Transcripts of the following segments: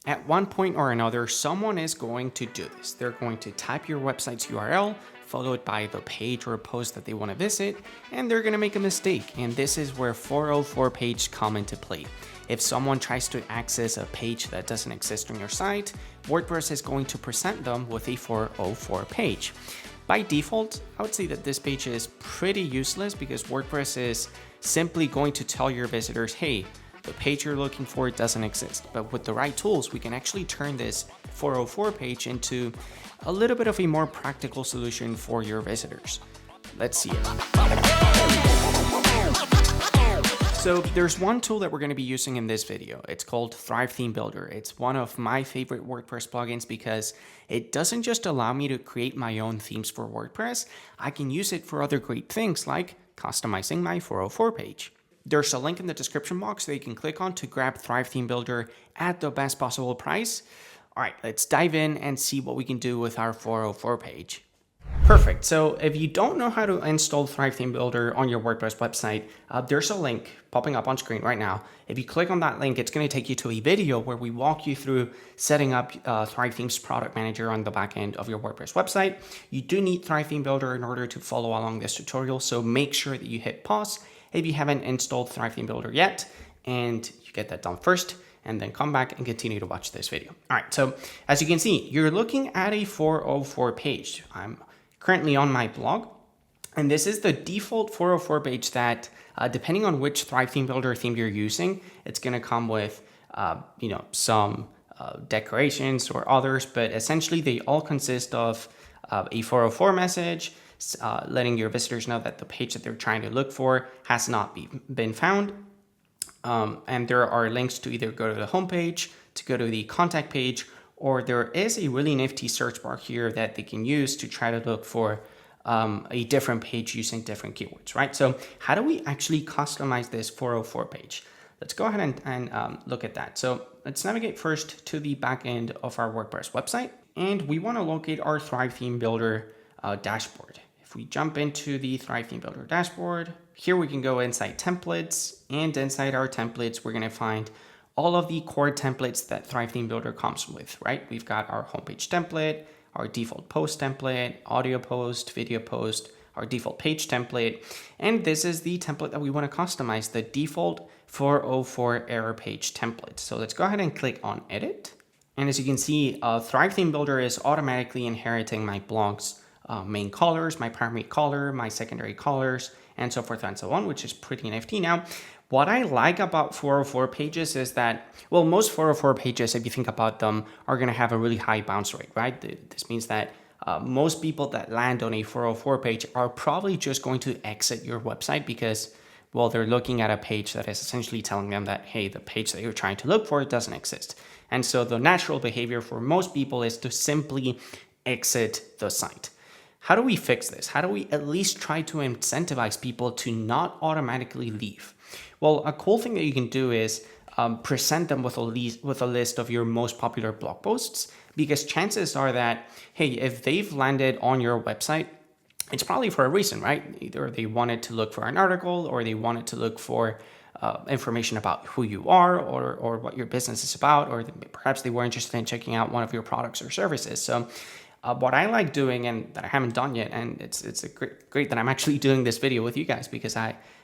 At one point or another, someone is going to do this. They're going to type your website's URL, followed by the page or post that they want to visit, and they're going to make a mistake. And this is where 404 page come into play. If someone tries to access a page that doesn't exist on your site, WordPress is going to present them with a 404 page. By default, I would say that this page is pretty useless because WordPress is simply going to tell your visitors, hey, the page you're looking for doesn't exist. But with the right tools, we can actually turn this 404 page into a little bit of a more practical solution for your visitors. Let's see it. So there's one tool that we're going to be using in this video. It's called Thrive Theme Builder. It's one of my favorite WordPress plugins because it doesn't just allow me to create my own themes for WordPress. I can use it for other great things like customizing my 404 page. There's a link in the description box that you can click on to grab Thrive Theme Builder at the best possible price. All right, let's dive in and see what we can do with our 404 page. Perfect. So if you don't know how to install Thrive Theme Builder on your WordPress website, there's a link popping up on screen right now. If you click on that link, it's going to take you to a video where we walk you through setting up Thrive Theme's product manager on the back end of your WordPress website. You do need Thrive Theme Builder in order to follow along this tutorial, so make sure that you hit pause if you haven't installed Thrive Theme Builder yet, and you get that done first, and then come back and continue to watch this video. All right, so as you can see, you're looking at a 404 page. I'm currently on my blog, and this is the default 404 page that, depending on which Thrive Theme Builder theme you're using, it's gonna come with, some decorations or others, but essentially they all consist of a 404 message, letting your visitors know that the page that they're trying to look for has not been found. And there are links to either go to the homepage, to go to the contact page, or there is a really nifty search bar here that they can use to try to look for a different page using different keywords, right? So how do we actually customize this 404 page? Let's go ahead and look at that. So let's navigate first to the back end of our WordPress website, and we want to locate our Thrive Theme Builder dashboard. If we jump into the Thrive Theme Builder dashboard, here we can go inside templates, and inside our templates, we're going to find all of the core templates that Thrive Theme Builder comes with, right? We've got our homepage template, our default post template, audio post, video post, our default page template, and this is the template that we want to customize, the default 404 error page template. So let's go ahead and click on edit. And as you can see, Thrive Theme Builder is automatically inheriting my blog's main colors, my primary color, my secondary colors, and so forth and so on, which is pretty nifty. Now, what I like about 404 pages is that, well, most 404 pages, if you think about them, are going to have a really high bounce rate, right? This means that most people that land on a 404 page are probably just going to exit your website because, well, they're looking at a page that is essentially telling them that, hey, the page that you're trying to look for doesn't exist. And so the natural behavior for most people is to simply exit the site. How do we fix this? How do we at least try to incentivize people to not automatically leave? Well, a cool thing that you can do is present them with a list of your most popular blog posts, because chances are that, hey, if they've landed on your website, it's probably for a reason, right? Either they wanted to look for an article, or they wanted to look for information about who you are, or what your business is about, or perhaps they were interested in checking out one of your products or services. So what I like doing, and that I haven't done yet, and it's a great that I'm actually doing this video with you guys, because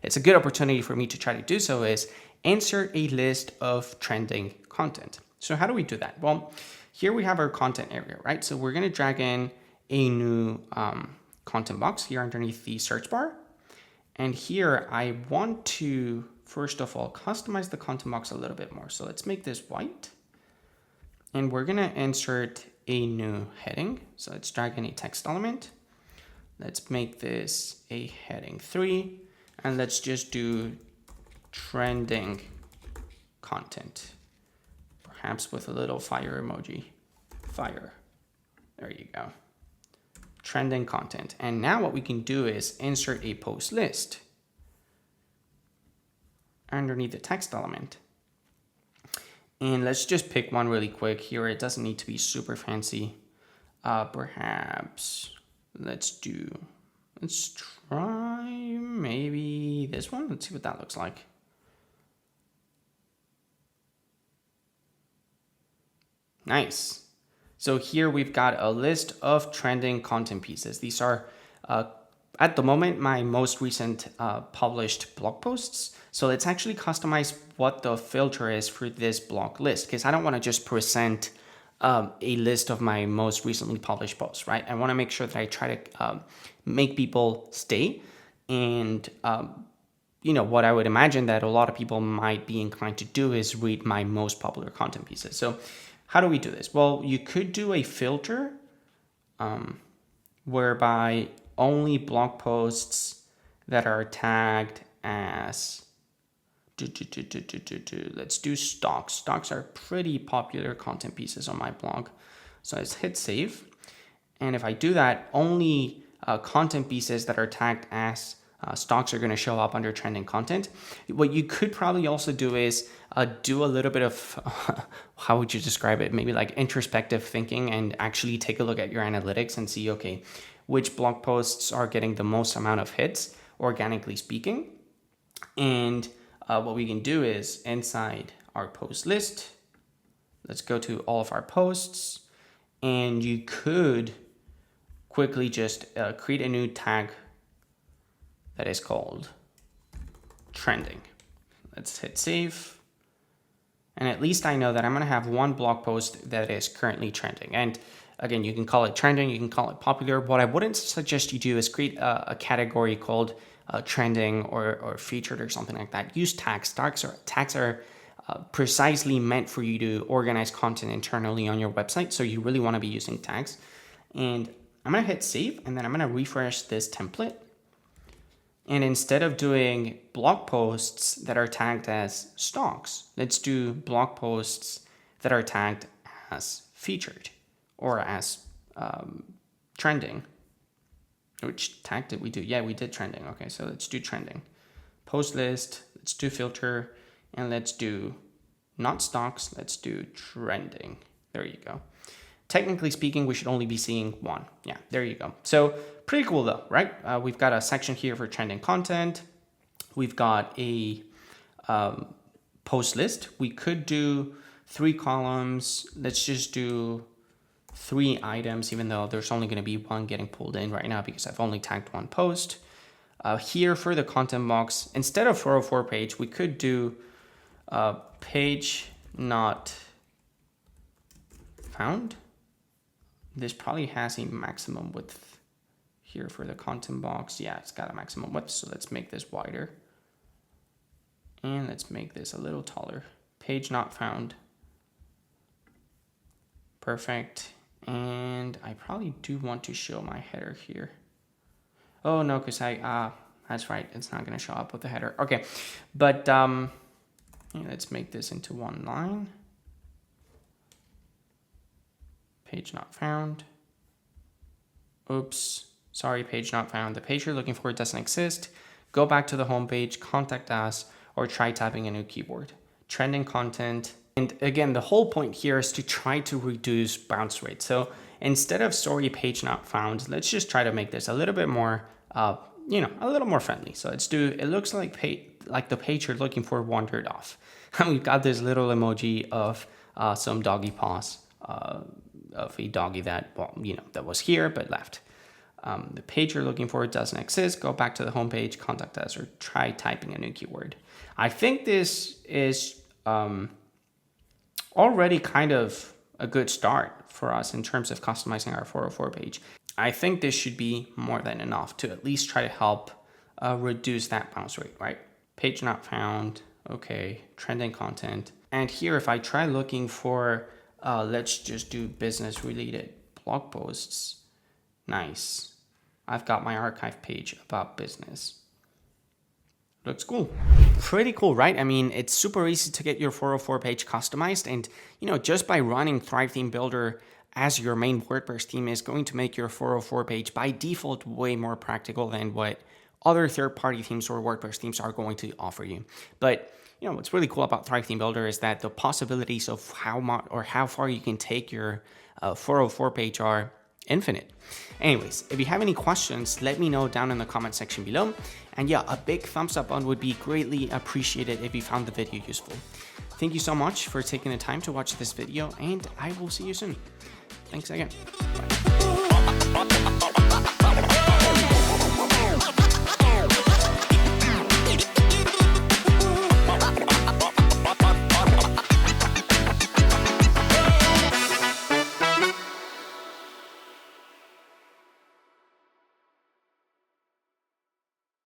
it's a good opportunity for me to try to do so, is insert a list of trending content. So how do we do that? Well, here we have our content area, right? So we're going to drag in a new content box here underneath the search bar. And here I want to, first of all, customize the content box a little bit more. So let's make this white. And we're going to insert a new heading. So let's drag in a text element. Let's make this a heading 3. And let's just do trending content, perhaps with a little fire emoji. Fire. There you go. Trending content. And now what we can do is insert a post list underneath the text element. And let's just pick one really quick here. It doesn't need to be super fancy. Perhaps let's try maybe this one. Let's see what that looks like. Nice. So here we've got a list of trending content pieces. These are, at the moment, my most recent published blog posts. So let's actually customize what the filter is for this blog list, because I don't want to just present a list of my most recently published posts, right? I want to make sure that I try to make people stay. And, what I would imagine that a lot of people might be inclined to do is read my most popular content pieces. So how do we do this? Well, you could do a filter whereby only blog posts that are tagged as, let's do stocks. Stocks are pretty popular content pieces on my blog. So let's hit save. And if I do that, only content pieces that are tagged as stocks are going to show up under trending content. What you could probably also do is do a little bit of, how would you describe it? Maybe like introspective thinking, and actually take a look at your analytics and see, okay, which blog posts are getting the most amount of hits, organically speaking. And what we can do is inside our post list, let's go to all of our posts, and you could quickly just create a new tag that is called trending. Let's hit save. And at least I know that I'm going to have one blog post that is currently trending. And again, you can call it trending, you can call it popular. What I wouldn't suggest you do is create a category called trending or featured or something like that. Use tags. Tags are precisely meant for you to organize content internally on your website. So you really want to be using tags. And I'm going to hit save, and then I'm going to refresh this template. And instead of doing blog posts that are tagged as stocks, let's do blog posts that are tagged as featured or as trending. Which tag did we do? Yeah, we did trending. Okay, so let's do trending. Post list, let's do filter, and let's do not stocks, let's do trending. There you go. Technically speaking, we should only be seeing one. Yeah, there you go. So pretty cool though, right? We've got a section here for trending content. We've got a post list. We could do 3 columns. Let's just do 3 items, even though there's only going to be one getting pulled in right now because I've only tagged one post. Here for the content box, instead of 404 page, we could do page not found. This probably has a maximum width here for the content box. Yeah, it's got a maximum width, so let's make this wider. And let's make this a little taller. Page not found. Perfect. And I probably do want to show my header here. Oh no, because that's right, it's not going to show up with the header. Okay, but let's make this into one line. Page not found. Oops, sorry, page not found. The page you're looking for doesn't exist. Go back to the home page, contact us, or try typing a new keyword. Trending content. And again, the whole point here is to try to reduce bounce rate. So instead of sorry, page not found, let's just try to make this a little bit more, a little more friendly. So let's do, it looks like the page you're looking for wandered off. And we've got this little emoji of some doggy paws. Of a doggy that, that was here but left. The page you're looking for doesn't exist. Go back to the homepage, contact us, or try typing a new keyword. I think this is already kind of a good start for us in terms of customizing our 404 page. I think this should be more than enough to at least try to help reduce that bounce rate, right? Page not found. Okay, trending content. And here, if I try looking for let's just do business related blog posts. Nice. I've got my archive page about business. Looks cool. Pretty cool, right? I mean, it's super easy to get your 404 page customized. And, just by running Thrive Theme Builder as your main WordPress theme is going to make your 404 page by default way more practical than what other third-party themes or WordPress themes are going to offer you. But what's really cool about Thrive Theme Builder is that the possibilities of how much or how far you can take your 404 page are infinite. Anyways, if you have any questions, let me know down in the comment section below. And yeah, a big thumbs up on would be greatly appreciated if you found the video useful. Thank you so much for taking the time to watch this video, and I will see you soon. Thanks again. Bye.